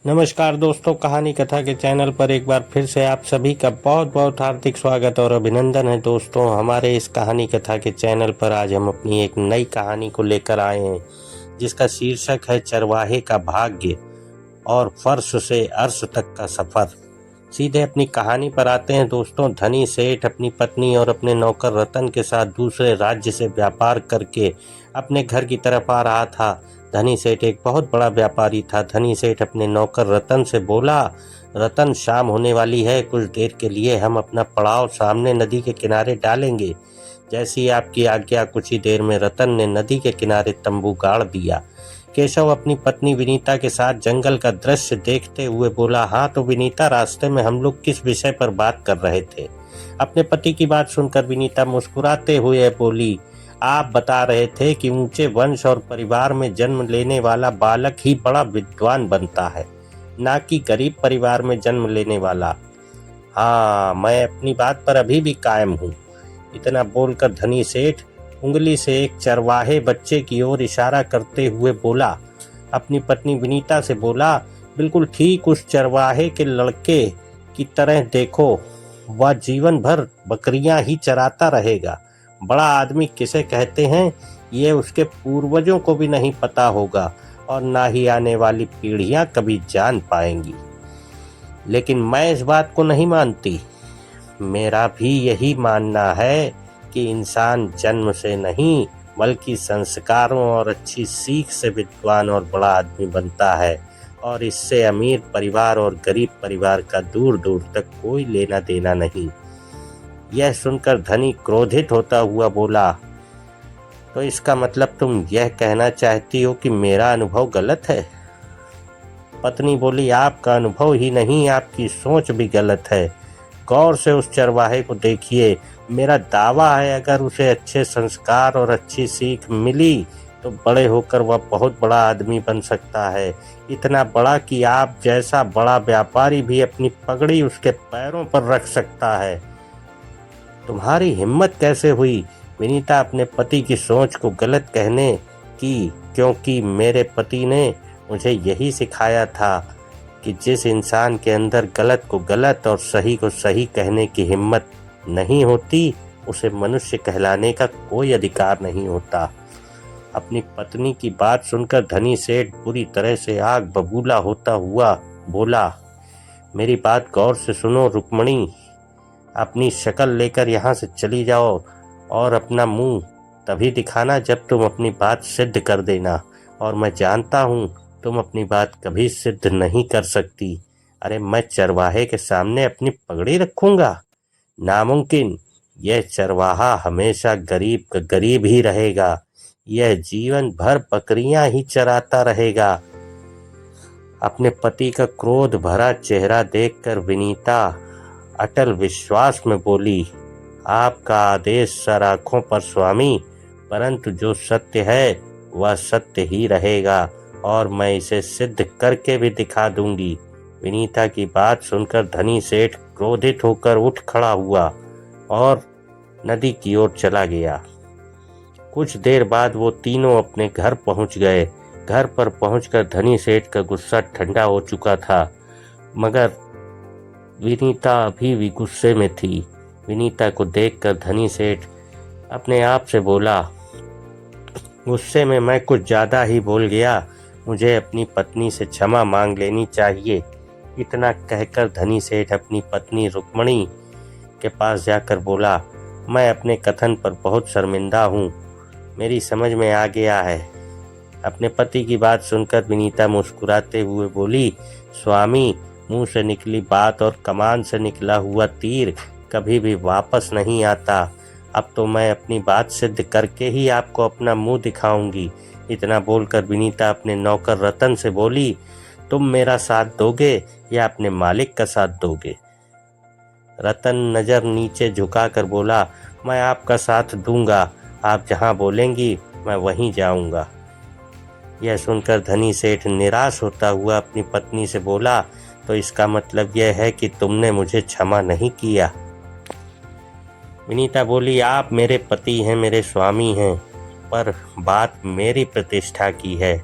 नमस्कार दोस्तों, कहानी कथा के चैनल पर एक बार फिर से आप सभी का बहुत बहुत हार्दिक स्वागत और अभिनंदन है। दोस्तों, हमारे इस कहानी कथा के चैनल पर आज हम अपनी एक नई कहानी को लेकर आए हैं, जिसका शीर्षक है चरवाहे का भाग्य और फर्श से अर्श तक का सफर। सीधे अपनी कहानी पर आते हैं दोस्तों। धनी सेठ अपनी पत्नी और अपने नौकर रतन के साथ दूसरे राज्य से व्यापार करके अपने घर की तरफ आ रहा था। धनी सेठ एक बहुत बड़ा व्यापारी था। धनी सेठ अपने नौकर रतन से बोला, रतन, शाम होने वाली है, कुछ देर के लिए हम अपना पड़ाव सामने नदी के किनारे डालेंगे। जैसी आपकी आज्ञा। कुछ ही देर में रतन ने नदी के किनारे तंबू गाड़ दिया। केशव अपनी पत्नी विनीता के साथ जंगल का दृश्य देखते हुए बोला, हाँ तो विनीता, रास्ते में हम लोग किस विषय पर बात कर रहे थे? अपने पति की बात सुनकर विनीता मुस्कुराते हुए बोली, आप बता रहे थे कि ऊंचे वंश और परिवार में जन्म लेने वाला बालक ही बड़ा विद्वान बनता है, ना कि गरीब परिवार में जन्म लेने वाला। हाँ, मैं अपनी बात पर अभी भी कायम हूँ। इतना बोलकर धनी सेठ उंगली से एक चरवाहे बच्चे की ओर इशारा करते हुए बोला। अपनी पत्नी विनीता से बोला, बिल्कुल ठीक उस चरवाहे के लड़के की तरह देखो, वह जीवन भर बकरियां ही चराता रहेगा। बड़ा आदमी किसे कहते हैं ये उसके पूर्वजों को भी नहीं पता होगा और ना ही आने वाली पीढ़ियां कभी जान पाएंगी। लेकिन मैं इस बात को नहीं मानती। मेरा भी यही मानना है कि इंसान जन्म से नहीं बल्कि संस्कारों और अच्छी सीख से विद्वान और बड़ा आदमी बनता है, और इससे अमीर परिवार और गरीब परिवार का दूर दूर तक कोई लेना देना नहीं। यह सुनकर धनी क्रोधित होता हुआ बोला, तो इसका मतलब तुम यह कहना चाहती हो कि मेरा अनुभव गलत है? पत्नी बोली, आपका अनुभव ही नहीं, आपकी सोच भी गलत है। गौर से उस चरवाहे को देखिए। मेरा दावा है, अगर उसे अच्छे संस्कार और अच्छी सीख मिली तो बड़े होकर वह बहुत बड़ा आदमी बन सकता है। इतना बड़ा कि आप जैसा बड़ा व्यापारी भी अपनी पगड़ी उसके पैरों पर रख सकता है। तुम्हारी हिम्मत कैसे हुई? विनीता अपने पति की सोच को गलत कहने की, क्योंकि मेरे पति ने मुझे यही सिखाया था कि जिस इंसान के अंदर गलत को गलत और सही को सही कहने की हिम्मत नहीं होती, उसे मनुष्य कहलाने का कोई अधिकार नहीं होता। अपनी पत्नी की बात सुनकर धनी सेठ बुरी तरह से आग बबूला होता हुआ बोला, मेरी बात गौर से सुनो रुक्मणी, अपनी शक्ल लेकर यहाँ से चली जाओ और अपना मुंह तभी दिखाना जब तुम अपनी बात सिद्ध कर देना, और मैं जानता हूँ तुम अपनी बात कभी सिद्ध नहीं कर सकती। अरे, मैं चरवाहे के सामने अपनी पगड़ी रखूंगा? नामुमकिन। यह चरवाहा हमेशा गरीब का गरीब ही रहेगा। यह जीवन भर बकरियां ही चराता रहेगा। अपने पति का क्रोध भरा चेहरा देखकर विनीता अटल विश्वास में बोली, आपका आदेश सर आंखों पर स्वामी, परंतु जो सत्य है वह सत्य ही रहेगा और मैं इसे सिद्ध करके भी दिखा दूंगी। विनीता की बात सुनकर धनी सेठ क्रोधित होकर उठ खड़ा हुआ और नदी की ओर चला गया। कुछ देर बाद वो तीनों अपने घर पहुंच गए। घर पर पहुंचकर धनी सेठ का गुस्सा ठंडा हो चुका था, मगर विनीता अभी भी गुस्से में थी। विनीता को देखकर धनी सेठ अपने आप से बोला, गुस्से में मैं कुछ ज़्यादा ही बोल गया, मुझे अपनी पत्नी से क्षमा मांग लेनी चाहिए। इतना कहकर धनी सेठ अपनी पत्नी रुक्मणी के पास जाकर बोला, मैं अपने कथन पर बहुत शर्मिंदा हूँ, मेरी समझ में आ गया है। अपने पति की बात सुनकर विनीता मुस्कुराते हुए बोली, स्वामी, मुंह से निकली बात और कमान से निकला हुआ तीर कभी भी वापस नहीं आता। अब तो मैं अपनी बात सिद्ध करके ही आपको अपना मुंह दिखाऊंगी। इतना बोलकर विनीता अपने नौकर रतन से बोली, तुम मेरा साथ दोगे या अपने मालिक का साथ दोगे? रतन नजर नीचे झुकाकर बोला, मैं आपका साथ दूंगा, आप जहां बोलेंगी मैं वहीं जाऊंगा। यह सुनकर धनी सेठ निराश होता हुआ अपनी पत्नी से बोला, तो इसका मतलब यह है कि तुमने मुझे क्षमा नहीं किया? विनीता बोली, आप मेरे पति हैं, मेरे स्वामी हैं, पर बात मेरी प्रतिष्ठा की है।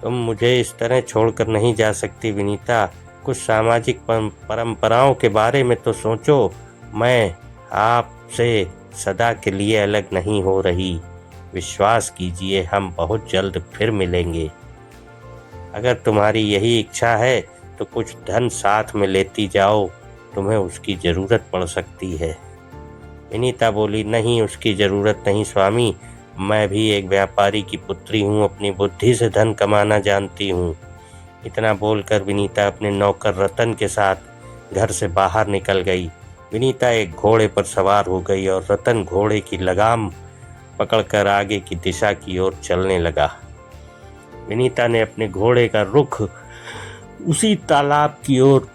तुम मुझे इस तरह छोड़कर नहीं जा सकती विनीता। कुछ सामाजिक परंपराओं के बारे में तो सोचो। मैं आपसे सदा के लिए अलग नहीं हो रही। विश्वास कीजिए, हम बहुत जल्द फिर मिलेंगे। अगर तुम्हारी यही इच्छा है तो कुछ धन साथ में लेती जाओ, तुम्हें उसकी ज़रूरत पड़ सकती है। विनीता बोली, नहीं, उसकी ज़रूरत नहीं स्वामी। मैं भी एक व्यापारी की पुत्री हूँ, अपनी बुद्धि से धन कमाना जानती हूँ। इतना बोलकर विनीता अपने नौकर रतन के साथ घर से बाहर निकल गई। विनीता एक घोड़े पर सवार हो गई और रतन घोड़े की लगाम पकड़कर आगे की दिशा की ओर चलने लगा। विनीता ने अपने घोड़े का रुख उसी तालाब की ओर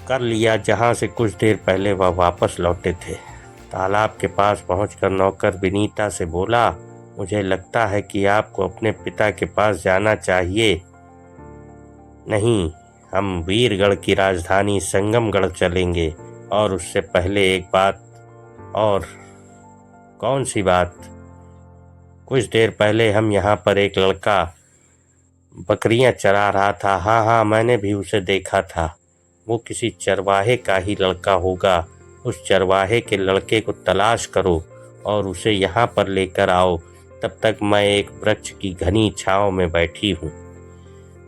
कर लिया जहां से कुछ देर पहले वह वापस लौटे थे। तालाब के पास पहुंचकर नौकर विनीता से बोला, मुझे लगता है कि आपको अपने पिता के पास जाना चाहिए। नहीं, हम वीरगढ़ की राजधानी संगमगढ़ चलेंगे। और उससे पहले एक बात और। कौन सी बात? कुछ देर पहले हम यहाँ पर एक लड़का बकरियां चरा रहा था। हाँ, मैंने भी उसे देखा था। वो किसी चरवाहे का ही लड़का होगा। उस चरवाहे के लड़के को तलाश करो और उसे यहाँ पर लेकर आओ। तब तक मैं एक वृक्ष की घनी छांव में बैठी हूँ।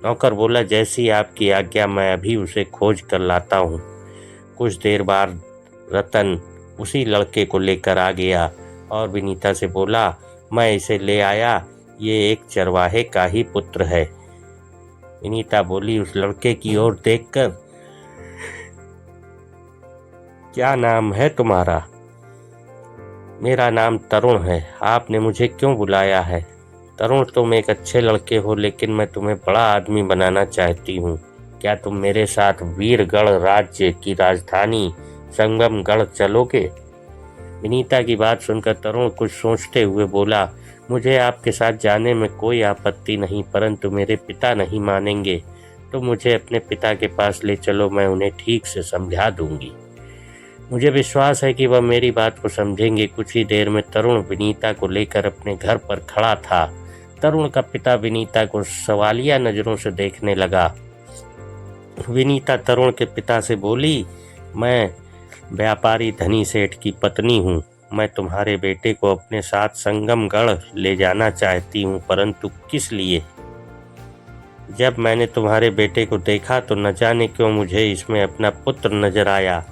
नौकर बोला, जैसी आपकी आज्ञा, मैं अभी उसे खोज कर लाता हूँ। कुछ देर बाद रतन उसी लड़के को लेकर आ गया और विनीता से बोला, मैं इसे ले आया, ये एक चरवाहे का ही पुत्र है। विनीता बोली उस लड़के की ओर देखकर, क्या नाम है तुम्हारा? मेरा नाम तरुण है। आपने मुझे क्यों बुलाया है? तरुण, तुम एक अच्छे लड़के हो, लेकिन मैं तुम्हें बड़ा आदमी बनाना चाहती हूँ। क्या तुम मेरे साथ वीरगढ़ राज्य की राजधानी संगमगढ़ चलोगे? विनीता की बात सुनकर तरुण कुछ सोचते हुए बोला, मुझे आपके साथ जाने में कोई आपत्ति नहीं, परंतु मेरे पिता नहीं मानेंगे। तो मुझे अपने पिता के पास ले चलो, मैं उन्हें ठीक से समझा दूंगी। मुझे विश्वास है कि वह मेरी बात को समझेंगे। कुछ ही देर में तरुण विनीता को लेकर अपने घर पर खड़ा था। तरुण का पिता विनीता को सवालिया नजरों से देखने लगा। विनीता तरुण के पिता से बोली, मैं व्यापारी धनी सेठ की पत्नी हूँ। मैं तुम्हारे बेटे को अपने साथ संगमगढ़ ले जाना चाहती हूँ, परंतु किस लिए? जब मैंने तुम्हारे बेटे को देखा तो न जाने क्यों मुझे इसमें अपना पुत्र नजर आया।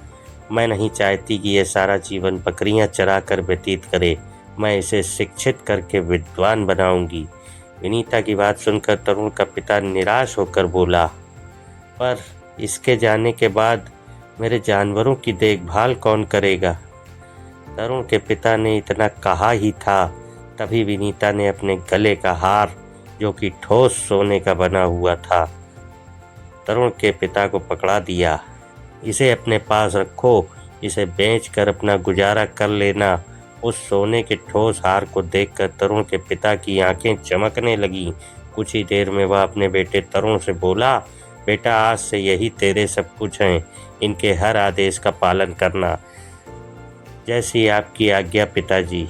मैं नहीं चाहती कि यह सारा जीवन बकरियां चरा कर व्यतीत करे। मैं इसे शिक्षित करके विद्वान बनाऊंगी। विनीता की बात सुनकर तरुण का पिता निराश होकर बोला, पर इसके जाने के बाद मेरे जानवरों की देखभाल कौन करेगा? तरुण के पिता ने इतना कहा ही था, तभी विनीता ने अपने गले का हार, जो कि ठोस सोने का बना हुआ था, तरुण के पिता को पकड़ा दिया। इसे अपने पास रखो, इसे बेचकर अपना गुजारा कर लेना। उस सोने के ठोस हार को देखकर तरुण के पिता की आंखें चमकने लगीं। कुछ ही देर में वह अपने बेटे तरुण से बोला, बेटा, आज से यही तेरे सब कुछ हैं। इनके हर आदेश का पालन करना। जैसी आपकी आज्ञा पिताजी।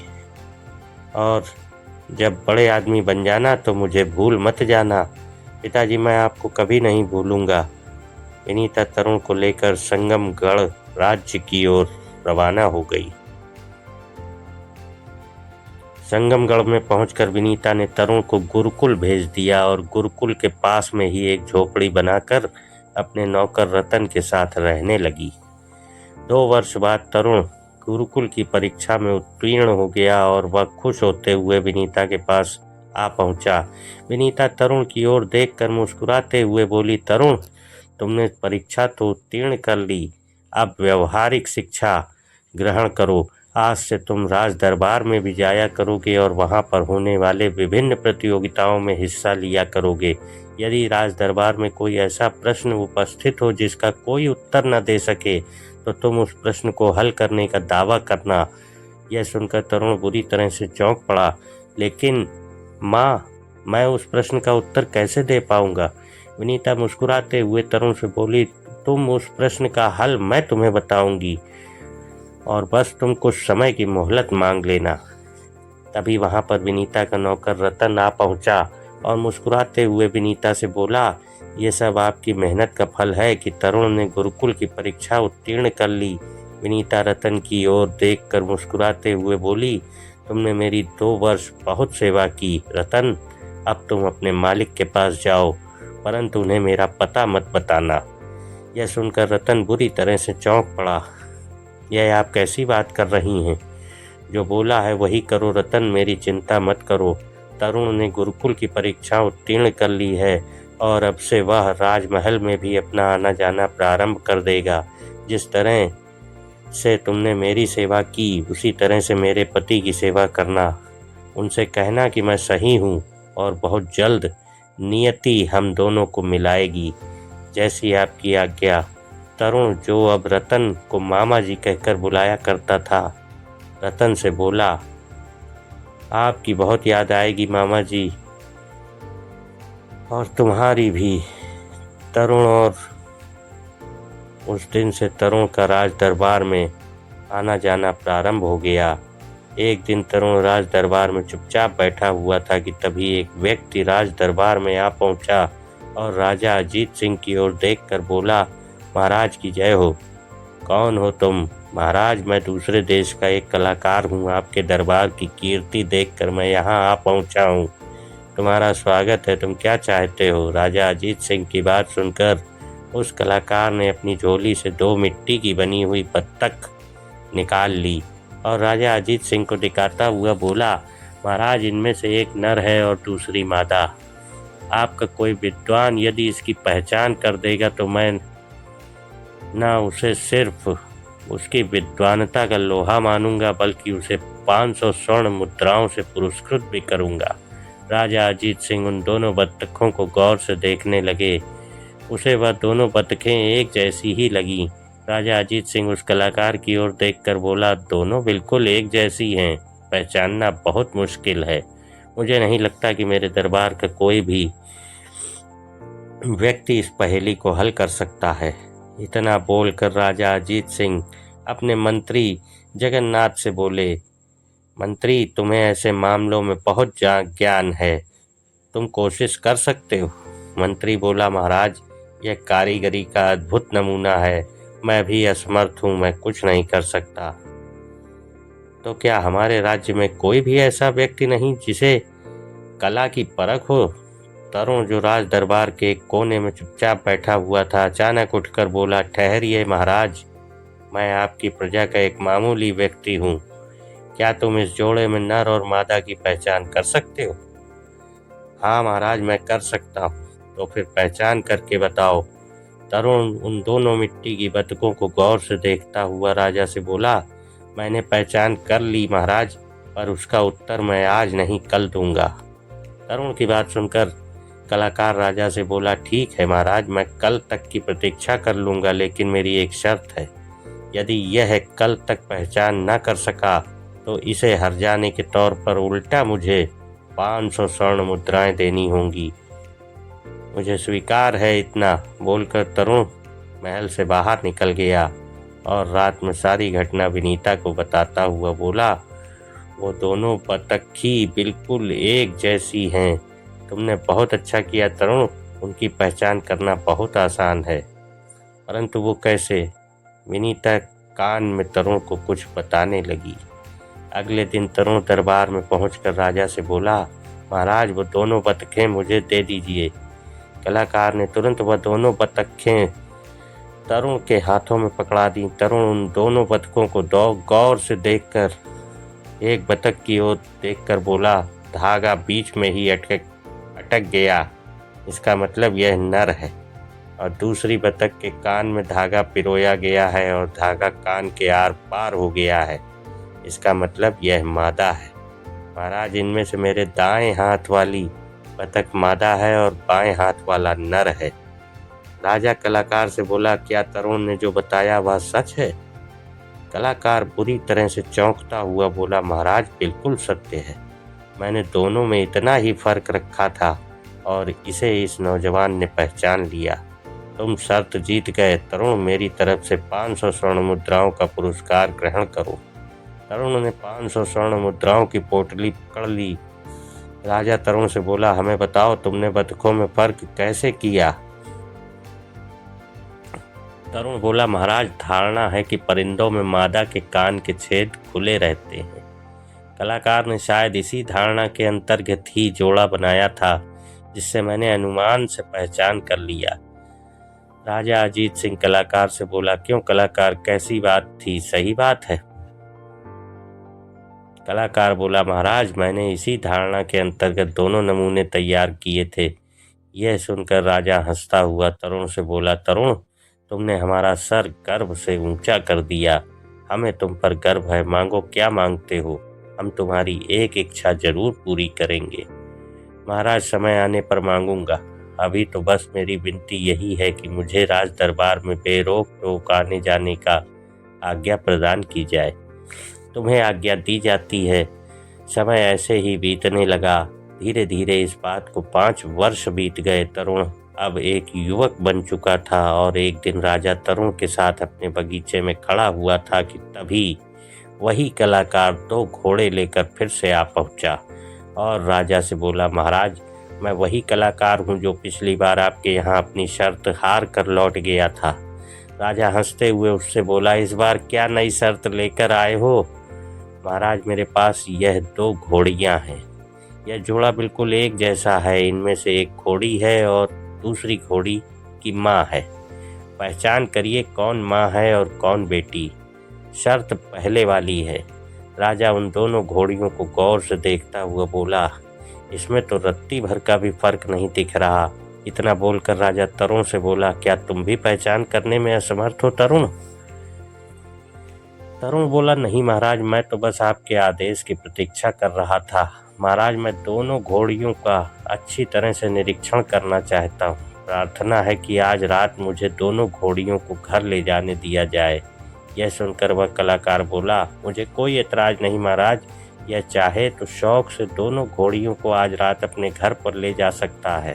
और जब बड़े आदमी बन जाना तो मुझे भूल मत जाना। पिताजी, मैं आपको कभी नहीं भूलूंगा। विनीता तरुण को लेकर संगमगढ़ राज्य की ओर रवाना हो गई। संगमगढ़ में पहुंचकर विनीता ने तरुण को गुरुकुल भेज दिया और गुरुकुल के पास में ही एक झोपड़ी बनाकर अपने नौकर रतन के साथ रहने लगी। 2 वर्ष बाद तरुण गुरुकुल की परीक्षा में उत्तीर्ण हो गया और वह खुश होते हुए विनीता के पास आ पहुंचा। विनीता तरुण की ओर देखकर मुस्कुराते हुए बोली, तरुण, तुमने परीक्षा तो उत्तीर्ण कर ली, अब व्यवहारिक शिक्षा ग्रहण करो। आज से तुम राज दरबार में भी जाया करोगे और वहां पर होने वाले विभिन्न प्रतियोगिताओं में हिस्सा लिया करोगे। यदि राज दरबार में कोई ऐसा प्रश्न उपस्थित हो जिसका कोई उत्तर न दे सके तो तुम उस प्रश्न को हल करने का दावा करना। यह सुनकर तरुण बुरी तरह से चौंक पड़ा। लेकिन माँ, मैं उस प्रश्न का उत्तर कैसे दे पाऊंगा? विनीता मुस्कुराते हुए तरुण से बोली, तुम उस प्रश्न का हल मैं तुम्हें बताऊंगी और बस तुम कुछ समय की मोहलत मांग लेना। तभी वहां पर विनीता का नौकर रतन आ पहुंचा और मुस्कुराते हुए विनीता से बोला, ये सब आपकी मेहनत का फल है कि तरुण ने गुरुकुल की परीक्षा उत्तीर्ण कर ली। विनीता रतन की ओर देखकर मुस्कुराते हुए बोली, तुमने मेरी 2 वर्ष बहुत सेवा की रतन, अब तुम अपने मालिक के पास जाओ, परंतु उन्हें मेरा पता मत बताना। यह सुनकर रतन बुरी तरह से चौंक पड़ा। यह आप कैसी बात कर रही हैं? जो बोला है वही करो रतन, मेरी चिंता मत करो। तरुण ने गुरुकुल की परीक्षा उत्तीर्ण कर ली है और अब से वह राजमहल में भी अपना आना जाना प्रारंभ कर देगा। जिस तरह से तुमने मेरी सेवा की उसी तरह से मेरे पति की सेवा करना। उनसे कहना कि मैं सही हूँ और बहुत जल्द नियति हम दोनों को मिलाएगी। जैसी आपकी आज्ञा। तरुण, जो अब रतन को मामा जी कहकर बुलाया करता था, रतन से बोला, आपकी बहुत याद आएगी मामा जी, और तुम्हारी भी। तरुण और उस दिन से तरुण का राज दरबार में आना जाना प्रारंभ हो गया। एक दिन तरुण राज दरबार में चुपचाप बैठा हुआ था कि तभी एक व्यक्ति राज दरबार में आ पहुंचा और राजा अजीत सिंह की ओर देखकर बोला, महाराज की जय हो। कौन हो तुम? महाराज, मैं दूसरे देश का एक कलाकार हूँ। आपके दरबार की कीर्ति देखकर मैं यहाँ आ पहुँचा हूँ। तुम्हारा स्वागत है। तुम क्या चाहते हो? राजा अजीत सिंह की बात सुनकर उस कलाकार ने अपनी झोली से 2 मिट्टी की बनी हुई बत्तख निकाल ली और राजा अजीत सिंह को दिखाता हुआ बोला, महाराज, इनमें से एक नर है और दूसरी मादा। आपका कोई विद्वान यदि इसकी पहचान कर देगा तो मैं न उसे सिर्फ उसकी विद्वानता का लोहा मानूंगा बल्कि उसे 500 स्वर्ण मुद्राओं से पुरस्कृत भी करूंगा। राजा अजीत सिंह उन दोनों बत्तखों को गौर से देखने लगे। उसे वह दोनों बत्तखें एक जैसी ही लगीं। राजा अजीत सिंह उस कलाकार की ओर देखकर बोला, दोनों बिल्कुल एक जैसी हैं, पहचानना बहुत मुश्किल है। मुझे नहीं लगता कि मेरे दरबार का कोई भी व्यक्ति इस पहेली को हल कर सकता है। इतना बोलकर राजा अजीत सिंह अपने मंत्री जगन्नाथ से बोले, मंत्री, तुम्हें ऐसे मामलों में बहुत ज्ञान है, तुम कोशिश कर सकते हो। मंत्री बोला, महाराज, यह कारीगरी का अद्भुत नमूना है, मैं भी असमर्थ हूँ, मैं कुछ नहीं कर सकता। तो क्या हमारे राज्य में कोई भी ऐसा व्यक्ति नहीं जिसे कला की परख हो? तरुण, जो राज दरबार के एक कोने में चुपचाप बैठा हुआ था, अचानक उठकर बोला, ठहरिए महाराज, मैं आपकी प्रजा का एक मामूली व्यक्ति हूँ। क्या तुम इस जोड़े में नर और मादा की पहचान कर सकते हो? हाँ महाराज, मैं कर सकता हूँ। तो फिर पहचान करके बताओ। तरुण उन दोनों मिट्टी की बतखों को गौर से देखता हुआ राजा से बोला, मैंने पहचान कर ली महाराज, पर उसका उत्तर मैं आज नहीं कल दूंगा। तरुण की बात सुनकर कलाकार राजा से बोला, ठीक है महाराज, मैं कल तक की प्रतीक्षा कर लूंगा, लेकिन मेरी एक शर्त है। यदि यह कल तक पहचान न कर सका तो इसे हर जाने के तौर पर उल्टा मुझे 500 स्वर्ण मुद्राएं देनी होंगी। मुझे स्वीकार है। इतना बोलकर तरुण महल से बाहर निकल गया और रात में सारी घटना विनीता को बताता हुआ बोला, वो दोनों बतखी बिल्कुल एक जैसी हैं। तुमने बहुत अच्छा किया तरुण, उनकी पहचान करना बहुत आसान है। परंतु वो कैसे? विनीता कान में तरुण को कुछ बताने लगी। अगले दिन तरुण दरबार में पहुंचकर राजा से बोला, महाराज, वो दोनों बतखें मुझे दे दीजिए। कलाकार ने तुरंत वह दोनों बतखें तरुण के हाथों में पकड़ा दी। तरुण उन दोनों बतखों को गौर से देखकर एक बतख की ओर देखकर बोला, धागा बीच में ही अटक गया, इसका मतलब यह नर है। और दूसरी बतख के कान में धागा पिरोया गया है और धागा कान के आर पार हो गया है, इसका मतलब यह मादा है। महाराज, इनमें से मेरे दाएं हाथ वाली बतख मादा है और बाएं हाथ वाला नर है। राजा कलाकार से बोला, क्या तरुण ने जो बताया वह सच है? कलाकार बुरी तरह से चौंकता हुआ बोला, महाराज, बिल्कुल सत्य है। मैंने दोनों में इतना ही फर्क रखा था और इसे इस नौजवान ने पहचान लिया। तुम शर्त जीत गए तरुण, मेरी तरफ से 500 स्वर्ण मुद्राओं का पुरस्कार ग्रहण करो। तरुण ने 500 स्वर्ण मुद्राओं की पोटली पकड़ ली। राजा तरुण से बोला, हमें बताओ तुमने बतखों में फर्क कैसे किया। तरुण बोला, महाराज धारणा है कि परिंदों में मादा के कान के छेद खुले रहते हैं। कलाकार ने शायद इसी धारणा के अंतर्गत ही जोड़ा बनाया था, जिससे मैंने अनुमान से पहचान कर लिया। राजा अजीत सिंह कलाकार से बोला, क्यों कलाकार, कैसी बात थी, सही बात है। कलाकार बोला, महाराज मैंने इसी धारणा के अंतर्गत दोनों नमूने तैयार किए थे। यह सुनकर राजा हंसता हुआ तरुण से बोला, तरुण तुमने हमारा सर गर्व से ऊंचा कर दिया। हमें तुम पर गर्व है, मांगो क्या मांगते हो, हम तुम्हारी एक इच्छा जरूर पूरी करेंगे। महाराज समय आने पर मांगूंगा, अभी तो बस मेरी विनती यही है कि मुझे राज दरबार में बेरोक टोक आने जाने का आज्ञा प्रदान की जाए। तुम्हें आज्ञा दी जाती है। समय ऐसे ही बीतने लगा। धीरे धीरे इस बात को 5 वर्ष बीत गए। तरुण अब एक युवक बन चुका था और एक दिन राजा तरुण के साथ अपने बगीचे में खड़ा हुआ था कि तभी वही कलाकार 2 घोड़े लेकर फिर से आ पहुंचा और राजा से बोला, महाराज मैं वही कलाकार हूं जो पिछली बार आपके यहाँ अपनी शर्त हार कर लौट गया था। राजा हंसते हुए उससे बोला, इस बार क्या नई शर्त लेकर आए हो। महाराज मेरे पास यह 2 घोड़ियां हैं। यह जोड़ा बिल्कुल एक जैसा है। इनमें से एक घोड़ी है और दूसरी घोड़ी की माँ है। पहचान करिए कौन माँ है और कौन बेटी। शर्त पहले वाली है। राजा उन दोनों घोड़ियों को गौर से देखता हुआ बोला, इसमें तो रत्ती भर का भी फर्क नहीं दिख रहा। इतना बोलकर राजा तरुण से बोला, क्या तुम भी पहचान करने में असमर्थ हो तरुण। तरुण बोला, नहीं महाराज, मैं तो बस आपके आदेश की प्रतीक्षा कर रहा था। महाराज मैं दोनों घोड़ियों का अच्छी तरह से निरीक्षण करना चाहता हूँ। प्रार्थना है कि आज रात मुझे दोनों घोड़ियों को घर ले जाने दिया जाए। यह सुनकर वह कलाकार बोला, मुझे कोई एतराज नहीं महाराज। यह चाहे तो शौक से दोनों घोड़ियों को आज रात अपने घर पर ले जा सकता है।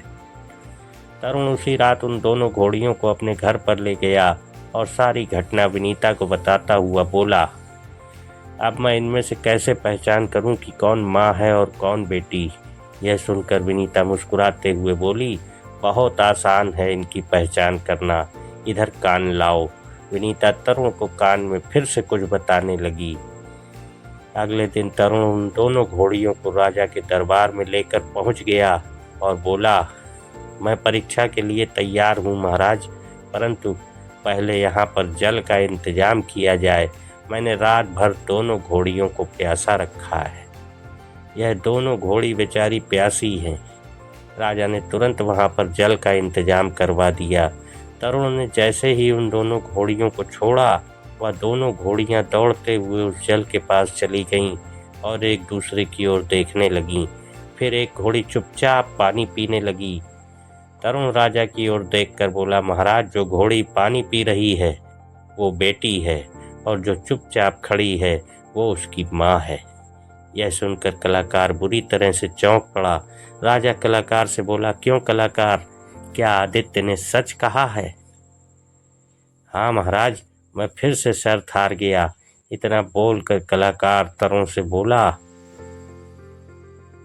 तरुण उसी रात उन दोनों घोड़ियों को अपने घर पर ले गया और सारी घटना विनीता को बताता हुआ बोला, अब मैं इनमें से कैसे पहचान करूं कि कौन माँ है और कौन बेटी। यह सुनकर विनीता मुस्कुराते हुए बोली, बहुत आसान है इनकी पहचान करना, इधर कान लाओ। विनीता तरुण को कान में फिर से कुछ बताने लगी। अगले दिन तरुण उन दोनों घोड़ियों को राजा के दरबार में लेकर पहुंच गया और बोला, मैं परीक्षा के लिए तैयार हूं महाराज, परंतु पहले यहाँ पर जल का इंतजाम किया जाए। मैंने रात भर दोनों घोड़ियों को प्यासा रखा है। यह दोनों घोड़ी बेचारी प्यासी हैं। राजा ने तुरंत वहाँ पर जल का इंतजाम करवा दिया। तरुण ने जैसे ही उन दोनों घोड़ियों को छोड़ा, वह दोनों घोड़ियाँ दौड़ते हुए उस जल के पास चली गईं और एक दूसरे की ओर देखने लगीं। फिर एक घोड़ी चुपचाप पानी पीने लगी। तरुण राजा की ओर देखकर बोला, महाराज जो घोड़ी पानी पी रही है वो बेटी है और जो चुपचाप खड़ी है वो उसकी माँ है। यह सुनकर कलाकार बुरी तरह से चौंक पड़ा। राजा कलाकार से बोला, क्यों कलाकार, क्या आदित्य ने सच कहा है। हाँ महाराज, मैं फिर से शर्त हार गया। इतना बोलकर कलाकार तरुण से बोला,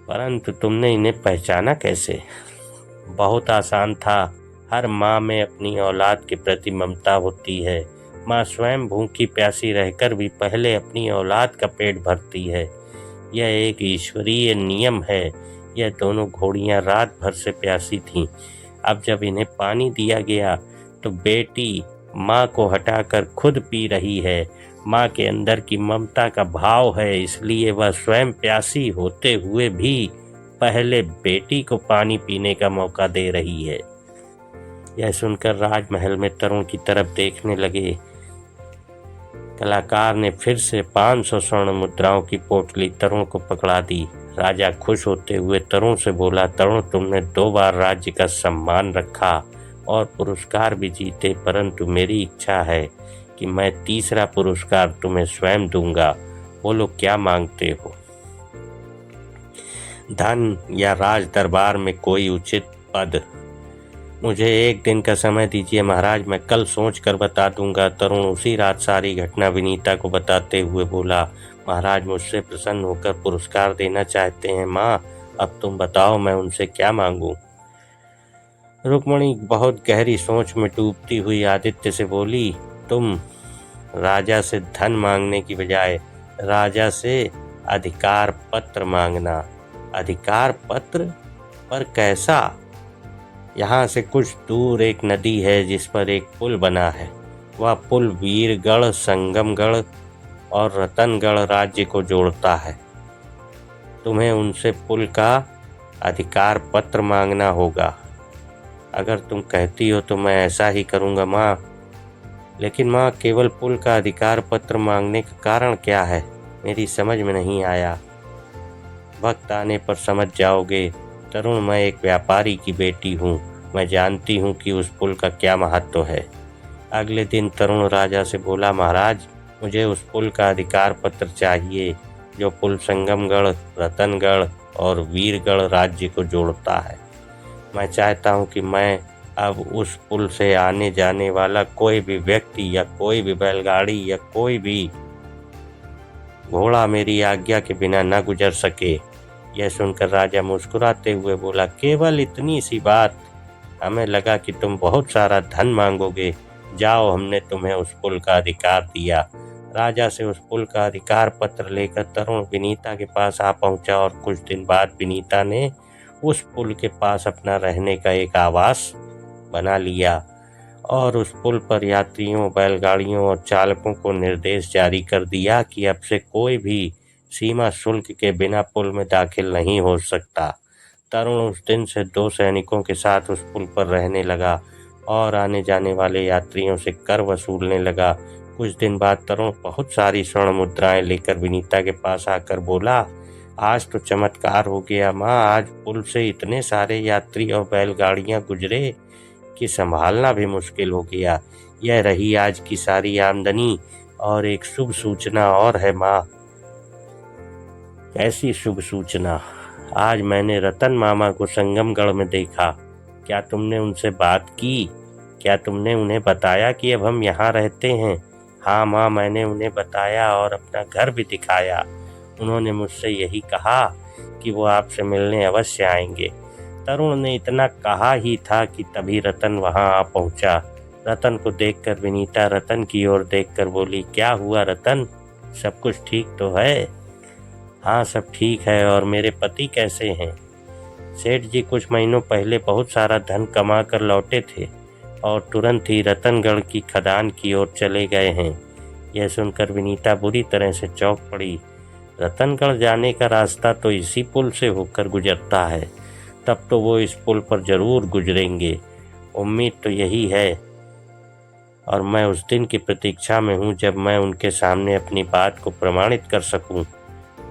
परंतु तुमने इन्हें पहचाना कैसे। बहुत आसान था। हर माँ में अपनी औलाद के प्रति ममता होती है। माँ स्वयं भूखी प्यासी रहकर भी पहले अपनी औलाद का पेट भरती है। यह एक ईश्वरीय नियम है। यह दोनों घोड़ियाँ रात भर से प्यासी थीं। अब जब इन्हें पानी दिया गया तो बेटी माँ को हटाकर खुद पी रही है। माँ के अंदर की ममता का भाव है, इसलिए वह स्वयं प्यासी होते हुए भी पहले बेटी को पानी पीने का मौका दे रही है। यह सुनकर राजमहल में तरुण की तरफ देखने लगे। कलाकार ने फिर से 500 स्वर्ण मुद्राओं की पोटली तरुण को पकड़ा दी। राजा खुश होते हुए तरुण से बोला, तरुण तुमने 2 बार राज्य का सम्मान रखा और पुरस्कार भी जीते, परंतु मेरी इच्छा है कि मैं तीसरा पुरस्कार तुम्हें स्वयं दूंगा। बोलो क्या मांगते हो। धन या राज दरबार में कोई उचित पद। मुझे 1 दिन का समय दीजिए महाराज, मैं कल सोच कर बता दूंगा। तरुण उसी रात सारी घटना विनीता को बताते हुए बोला, महाराज मुझसे प्रसन्न होकर पुरस्कार देना चाहते हैं माँ, अब तुम बताओ मैं उनसे क्या मांगूं? रुक्मणी बहुत गहरी सोच में डूबती हुई आदित्य से बोली, तुम राजा से धन मांगने की बजाय राजा से अधिकार पत्र मांगना। अधिकार पत्र? पर कैसा? यहाँ से कुछ दूर एक नदी है जिस पर एक पुल बना है। वह पुल वीरगढ़, संगमगढ़ और रतनगढ़ राज्य को जोड़ता है। तुम्हें उनसे पुल का अधिकार पत्र मांगना होगा। अगर तुम कहती हो तो मैं ऐसा ही करूँगा माँ। लेकिन माँ, केवल पुल का अधिकार पत्र मांगने का कारण क्या है? मेरी समझ में नहीं आया। वक्त आने पर समझ जाओगे तरुण। मैं एक व्यापारी की बेटी हूँ। मैं जानती हूँ कि उस पुल का क्या महत्व है। अगले दिन तरुण राजा से बोला, महाराज, मुझे उस पुल का अधिकार पत्र चाहिए जो पुल संगमगढ़, रतनगढ़ और वीरगढ़ राज्य को जोड़ता है। मैं चाहता हूँ कि मैं अब उस पुल से आने जाने वाला कोई भी व्यक्ति या कोई भी बैलगाड़ी या कोई भी घोड़ा मेरी आज्ञा के बिना न गुजर सके। यह सुनकर राजा मुस्कुराते हुए बोला, केवल इतनी सी बात? हमें लगा कि तुम बहुत सारा धन मांगोगे। जाओ, हमने तुम्हें उस पुल का अधिकार दिया। राजा से उस पुल का अधिकार पत्र लेकर तरुण विनीता के पास आ पहुंचा और कुछ दिन बाद विनीता ने उस पुल के पास अपना रहने का एक आवास बना लिया और उस पुल पर यात्रियों, बैलगाड़ियों और चालकों को निर्देश जारी कर दिया कि अब से कोई भी सीमा शुल्क के बिना पुल में दाखिल नहीं हो सकता। तरुण उस दिन से 2 सैनिकों के साथ उस पुल पर रहने लगा और आने जाने वाले यात्रियों से कर वसूलने लगा। कुछ दिन बाद तरुण बहुत सारी स्वर्ण मुद्राएं लेकर विनीता के पास आकर बोला, आज तो चमत्कार हो गया माँ। आज पुल से इतने सारे यात्री और बैलगाड़ियां गुजरे कि संभालना भी मुश्किल हो गया। यह रही आज की सारी आमदनी। और एक शुभ सूचना और है माँ। कैसी शुभ सूचना? आज मैंने रतन मामा को संगमगढ़ में देखा। क्या तुमने उनसे बात की? क्या तुमने उन्हें बताया कि अब हम यहाँ रहते हैं? हाँ माँ, मैंने उन्हें बताया और अपना घर भी दिखाया। उन्होंने मुझसे यही कहा कि वो आपसे मिलने अवश्य आएंगे। तरुण ने इतना कहा ही था कि तभी रतन वहां आ पहुंचा। रतन को देखकर विनीता रतन की ओर देखकर बोली, क्या हुआ रतन? सब कुछ ठीक तो है? हाँ, सब ठीक है। और मेरे पति कैसे हैं? सेठ जी कुछ महीनों पहले बहुत सारा धन कमा कर लौटे थे और तुरंत ही रतनगढ़ की खदान की ओर चले गए हैं। यह सुनकर विनीता बुरी तरह से चौंक पड़ी। रतनगढ़ जाने का रास्ता तो इसी पुल से होकर गुजरता है। तब तो वो इस पुल पर जरूर गुजरेंगे। उम्मीद तो यही है और मैं उस दिन की प्रतीक्षा में हूँ जब मैं उनके सामने अपनी बात को प्रमाणित कर सकूँ।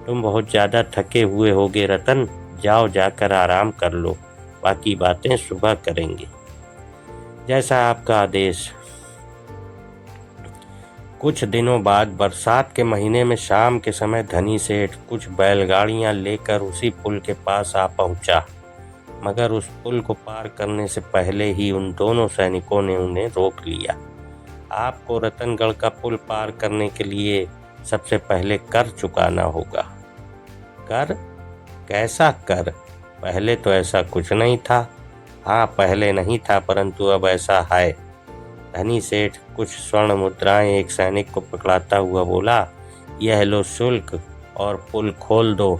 तुम बहुत ज़्यादा थके हुए होगे रतन। जाओ, जाकर आराम कर लो। बाकी बातें सुबह करेंगे। जैसा आपका आदेश। कुछ दिनों बाद बरसात के महीने में शाम के समय धनी सेठ कुछ बैलगाड़ियां लेकर उसी पुल के पास आ पहुंचा। मगर उस पुल को पार करने से पहले ही उन दोनों सैनिकों ने उन्हें रोक लिया। आपको रतनगढ़ का पुल पार करने के लिए सबसे पहले कर चुकाना होगा। कर? कैसा कर? पहले तो ऐसा कुछ नहीं था। हाँ, पहले नहीं था, परंतु अब ऐसा है। धनी सेठ कुछ स्वर्ण मुद्राएं एक सैनिक को पकड़ाता हुआ बोला, यह लो शुल्क और पुल खोल दो।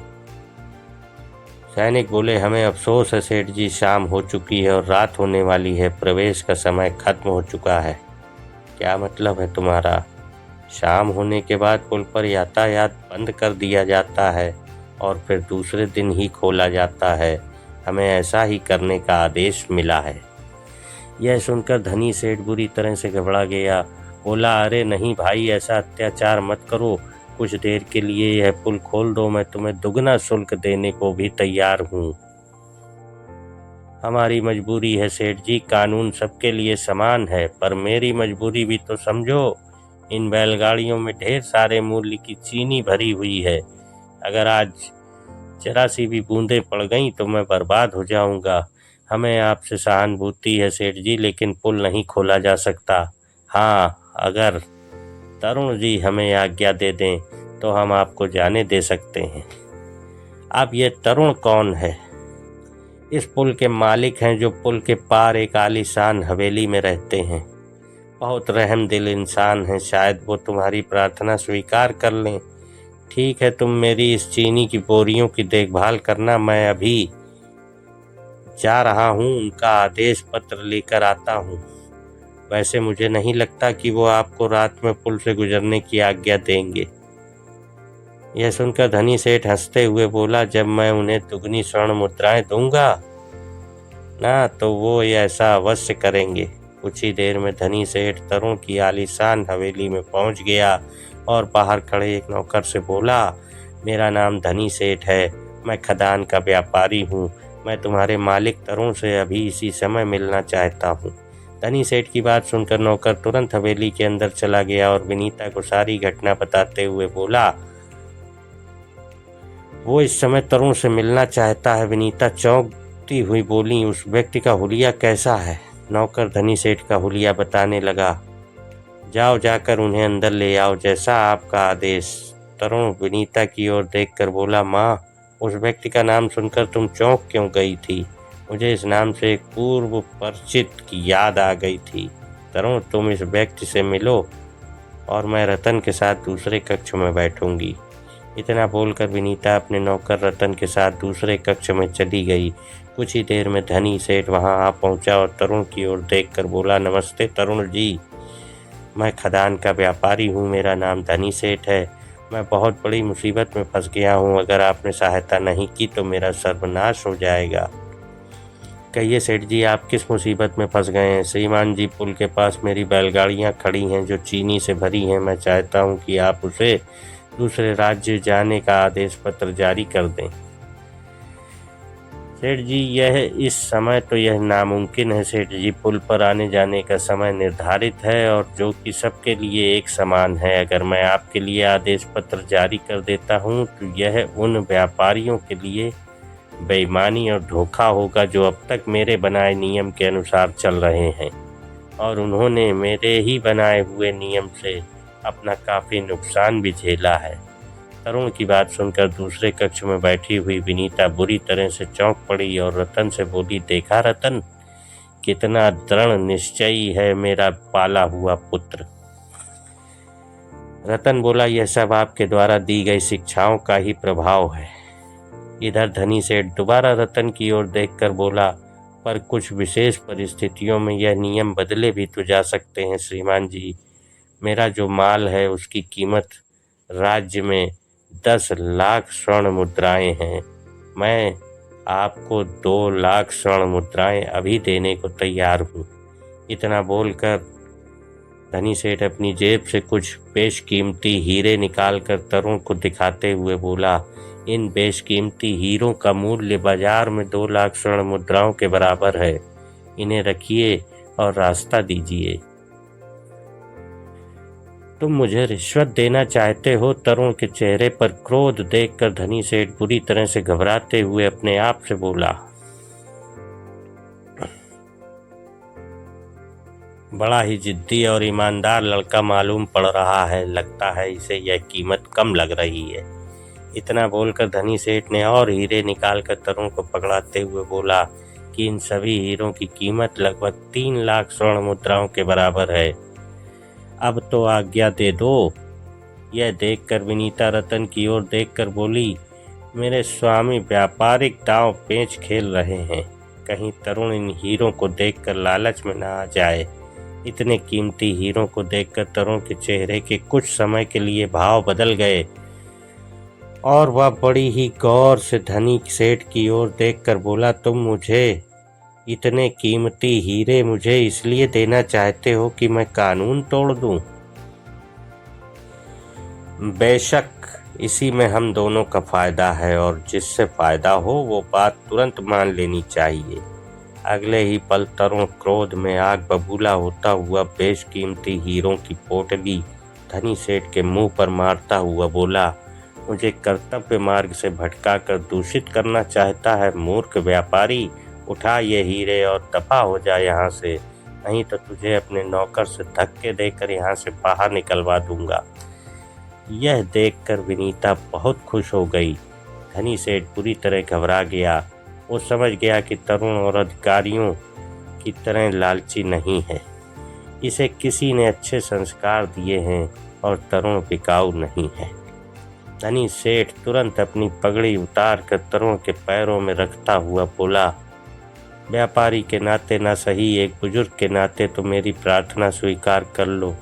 सैनिक बोले, हमें अफसोस है सेठ जी, शाम हो चुकी है और रात होने वाली है। प्रवेश का समय खत्म हो चुका है। क्या मतलब है तुम्हारा? शाम होने के बाद पुल पर यातायात बंद कर दिया जाता है और फिर दूसरे दिन ही खोला जाता है। हमें ऐसा ही करने का आदेश मिला है। यह सुनकर धनी सेठ बुरी तरह से घबरा गया। बोला, अरे नहीं भाई, ऐसा अत्याचार मत करो। कुछ देर के लिए यह पुल खोल दो, मैं तुम्हें दुगना शुल्क देने को भी तैयार हूँ। हमारी मजबूरी है सेठ जी, कानून सबके लिए समान है, पर मेरी मजबूरी भी तो समझो। इन बैलगाड़ियों में ढेर सारे मूल्य की चीनी भरी हुई है। अगर आज जरा सी भी बूंदें पड़ गईं तो मैं बर्बाद हो जाऊंगा। हमें आपसे सहानुभूति है सेठ जी, लेकिन पुल नहीं खोला जा सकता। हाँ, अगर तरुण जी हमें आज्ञा दे दें तो हम आपको जाने दे सकते हैं। अब ये तरुण कौन है? इस पुल के मालिक हैं जो पुल के पार एक आलीशान हवेली में रहते हैं। बहुत रहमदिल इंसान हैं, शायद वो तुम्हारी प्रार्थना स्वीकार कर लें। ठीक है, तुम मेरी इस चीनी की बोरियों की देखभाल करना, मैं अभी जा रहा हूँ, उनका आदेश पत्र लेकर आता हूँ। वैसे मुझे नहीं लगता कि वो आपको रात में पुल से गुजरने की आज्ञा देंगे। यह सुनकर धनी सेठ हंसते हुए बोला, जब मैं उन्हें दुगनी स्वर्ण मुद्राएं दूंगा ना, तो वो ऐसा अवश्य करेंगे। कुछ ही देर में धनी सेठ तरुण की आलीशान हवेली में पहुंच गया और बाहर खड़े एक नौकर से बोला, मेरा नाम धनी सेठ है, मैं खदान का व्यापारी हूँ। मैं तुम्हारे मालिक तरुण से अभी इसी समय मिलना चाहता हूँ। धनी सेठ की बात सुनकर नौकर तुरंत हवेली के अंदर चला गया और विनीता को सारी घटना बताते हुए बोला, वो इस समय तरुण से मिलना चाहता है। विनीता चौंकती हुई बोली, उस व्यक्ति का हुलिया कैसा है? नौकर धनी सेठ का हुलिया बताने लगा, जाओ जाकर उन्हें अंदर ले आओ, जैसा आपका आदेश। तरुण विनीता की ओर देखकर बोला, माँ, उस व्यक्ति का नाम सुनकर तुम चौंक क्यों गई थी? मुझे इस नाम से एक पूर्व परिचित की याद आ गई थी। तरुण, तुम इस व्यक्ति से मिलो और मैं रतन के साथ दूसरे कक्ष में बैठूंगी। इतना बोलकर विनीता अपने नौकर रतन के साथ दूसरे कक्ष में चली गई। कुछ ही देर में धनी सेठ वहां आ पहुंचा और तरुण की ओर देखकर बोला, नमस्ते तरुण जी, मैं खदान का व्यापारी हूँ, मेरा नाम धनी सेठ है। मैं बहुत बड़ी मुसीबत में फंस गया हूँ, अगर आपने सहायता नहीं की तो मेरा सर्वनाश हो जाएगा। कहिए सेठ जी, आप किस मुसीबत में फंस गए हैं? श्रीमान जी, पुल के पास मेरी बैलगाड़ियाँ खड़ी हैं जो चीनी से भरी हैं। मैं चाहता हूँ कि आप उसे दूसरे राज्य जाने का आदेश पत्र जारी कर दें। सेठ जी, इस समय तो यह नामुमकिन है सेठ जी। पुल पर आने जाने का समय निर्धारित है और जो कि सबके लिए एक समान है। अगर मैं आपके लिए आदेश पत्र जारी कर देता हूँ तो यह उन व्यापारियों के लिए बेईमानी और धोखा होगा जो अब तक मेरे बनाए नियम के अनुसार चल रहे हैं, और उन्होंने मेरे ही बनाए हुए नियम से अपना काफ़ी नुकसान भी झेला है। तरुण की बात सुनकर दूसरे कक्ष में बैठी हुई विनीता बुरी तरह से चौंक पड़ी और रतन से बोली, देखा रतन, कितना दृढ़ निश्चयी है मेरा पाला हुआ पुत्र। रतन बोला, यह सब आपके द्वारा दी गई शिक्षाओं का ही प्रभाव है। इधर धनी सेठ दोबारा रतन की ओर देखकर बोला, पर कुछ विशेष परिस्थितियों में यह नियम बदले भी तो जा सकते हैं श्रीमान जी। मेरा जो माल है उसकी कीमत राज्य में 10 लाख स्वर्ण मुद्राएं हैं। मैं आपको 2 लाख स्वर्ण मुद्राएं अभी देने को तैयार हूँ। इतना बोलकर धनी सेठ अपनी जेब से कुछ बेशकीमती हीरे निकालकर तरुण को दिखाते हुए बोला, इन बेशकीमती हीरों का मूल्य बाजार में 2 लाख स्वर्ण मुद्राओं के बराबर है। इन्हें रखिए और रास्ता दीजिए। तुम मुझे रिश्वत देना चाहते हो? तरुण के चेहरे पर क्रोध देखकर धनी सेठ बुरी तरह से घबराते हुए अपने आप से बोला, बड़ा ही जिद्दी और ईमानदार लड़का मालूम पड़ रहा है, लगता है इसे यह कीमत कम लग रही है। इतना बोलकर धनी सेठ ने और हीरे निकालकर तरुण को पकड़ाते हुए बोला कि इन सभी हीरों की कीमत लगभग 3 लाख स्वर्ण मुद्राओं के बराबर है। अब तो आज्ञा दे दो। यह देखकर विनीता रतन की ओर देखकर बोली, मेरे स्वामी व्यापारिक दांव पेच खेल रहे हैं, कहीं तरुण इन हीरों को देखकर लालच में न आ जाए। इतने कीमती हीरों को देखकर तरुण के चेहरे के कुछ समय के लिए भाव बदल गए और वह बड़ी ही गौर से धनी सेठ की ओर देखकर बोला, तुम मुझे इतने कीमती हीरे मुझे इसलिए देना चाहते हो कि मैं कानून तोड़ दूं? बेशक इसी में हम दोनों का फायदा है, और जिससे फायदा हो वो बात तुरंत मान लेनी चाहिए। अगले ही पल तरुण क्रोध में आग बबूला होता हुआ बेशकीमती हीरों की पोटली धनी सेठ के मुंह पर मारता हुआ बोला, मुझे कर्तव्य मार्ग से भटका कर दूषित करना चाहता है मूर्ख व्यापारी। उठा ये हीरे और दफा हो जा यहाँ से, नहीं तो तुझे अपने नौकर से धक्के देकर यहाँ से बाहर निकलवा दूंगा। यह देखकर विनीता बहुत खुश हो गई। धनी सेठ पूरी तरह घबरा गया। वो समझ गया कि तरुण और अधिकारियों की तरह लालची नहीं है। इसे किसी ने अच्छे संस्कार दिए हैं और तरुण बिकाऊ नहीं है। धनी सेठ तुरंत अपनी पगड़ी उतार कर तरुण के पैरों में रखता हुआ बोला, व्यापारी के नाते ना सही एक बुजुर्ग के नाते तो मेरी प्रार्थना स्वीकार कर लो।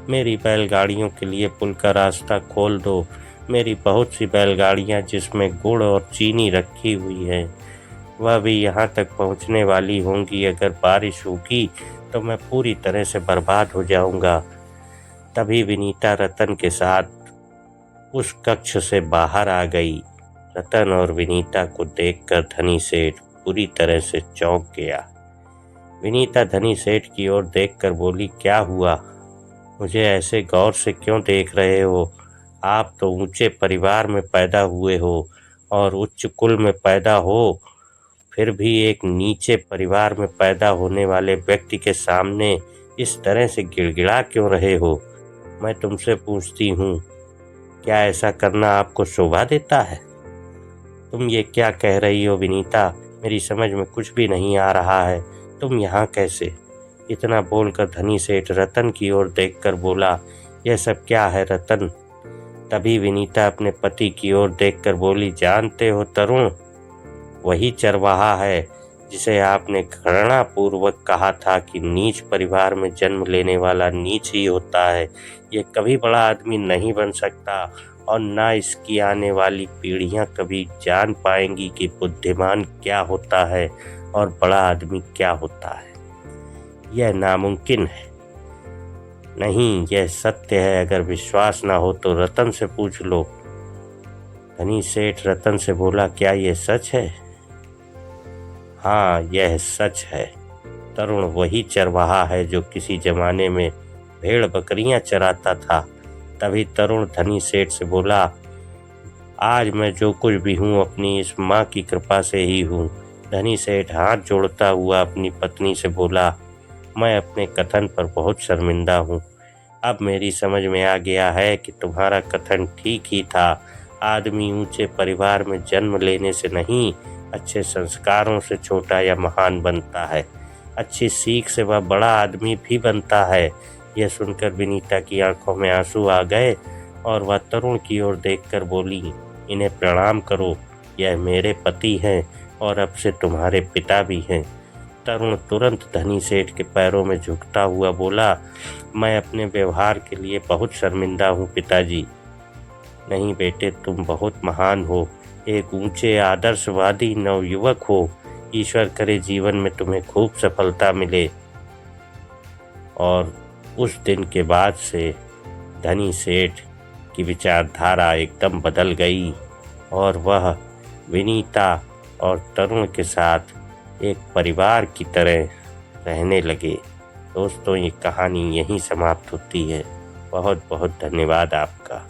मेरी बैलगाड़ियों के लिए पुल का रास्ता खोल दो। मेरी बहुत सी बैलगाड़ियां जिसमें गुड़ और चीनी रखी हुई है वह भी यहाँ तक पहुँचने वाली होंगी। अगर बारिश होगी तो मैं पूरी तरह से बर्बाद हो जाऊंगा। तभी विनीता रतन के साथ उस कक्ष से बाहर आ गई। रतन और विनीता को देखकर धनी सेठ पूरी तरह से चौंक गया। विनीता धनी सेठ की ओर देखकर बोली, क्या हुआ? मुझे ऐसे गौर से क्यों देख रहे हो? आप तो ऊंचे परिवार में पैदा हुए हो और उच्च कुल में पैदा हो, फिर भी एक नीचे परिवार में पैदा होने वाले व्यक्ति के सामने इस तरह से गिड़गिड़ा क्यों रहे हो? मैं तुमसे पूछती हूँ, क्या ऐसा करना आपको शोभा देता है? तुम ये क्या कह रही हो विनीता? मेरी समझ में कुछ भी नहीं आ रहा है। तुम यहाँ कैसे? इतना बोलकर धनी सेठ रतन की ओर देखकर बोला, यह सब क्या है रतन? तभी विनीता अपने पति की ओर देखकर बोली, जानते हो तरुण, वही चरवाहा है जिसे आपने घृणा पूर्वक कहा था कि नीच परिवार में जन्म लेने वाला नीच ही होता है। ये कभी बड़ा आदमी नहीं बन सकता और ना इसकी आने वाली पीढ़ियां कभी जान पाएंगी कि बुद्धिमान क्या होता है और बड़ा आदमी क्या होता है। यह नामुमकिन है। नहीं, यह सत्य है। अगर विश्वास ना हो तो रतन से पूछ लो। धनी सेठ रतन से बोला, क्या यह सच है? हाँ, यह सच है। तरुण वही चरवाहा है जो किसी जमाने में भेड़ बकरियां चराता था। तभी तरुण धनी सेठ से बोला, आज मैं जो कुछ भी हूँ अपनी इस माँ की कृपा से ही हूँ। धनी सेठ हाथ जोड़ता हुआ अपनी पत्नी से बोला, मैं अपने कथन पर बहुत शर्मिंदा हूँ। अब मेरी समझ में आ गया है कि तुम्हारा कथन ठीक ही था। आदमी ऊंचे परिवार में जन्म लेने से नहीं, अच्छे संस्कारों से छोटा या महान बनता है। अच्छी सीख से वह बड़ा आदमी भी बनता है। यह सुनकर विनीता की आंखों में आंसू आ गए और वह तरुण की ओर देखकर बोली, इन्हें प्रणाम करो। यह मेरे पति हैं और अब से तुम्हारे पिता भी हैं। तरुण तुरंत धनी सेठ के पैरों में झुकता हुआ बोला, मैं अपने व्यवहार के लिए बहुत शर्मिंदा हूँ पिताजी। नहीं बेटे, तुम बहुत महान हो, एक ऊंचे आदर्शवादी नवयुवक हो। ईश्वर करे जीवन में तुम्हें खूब सफलता मिले। और उस दिन के बाद से धनी सेठ की विचारधारा एकदम बदल गई और वह विनीता और तरुण के साथ एक परिवार की तरह रहने लगे। दोस्तों, ये कहानी यहीं समाप्त होती है। बहुत बहुत धन्यवाद आपका।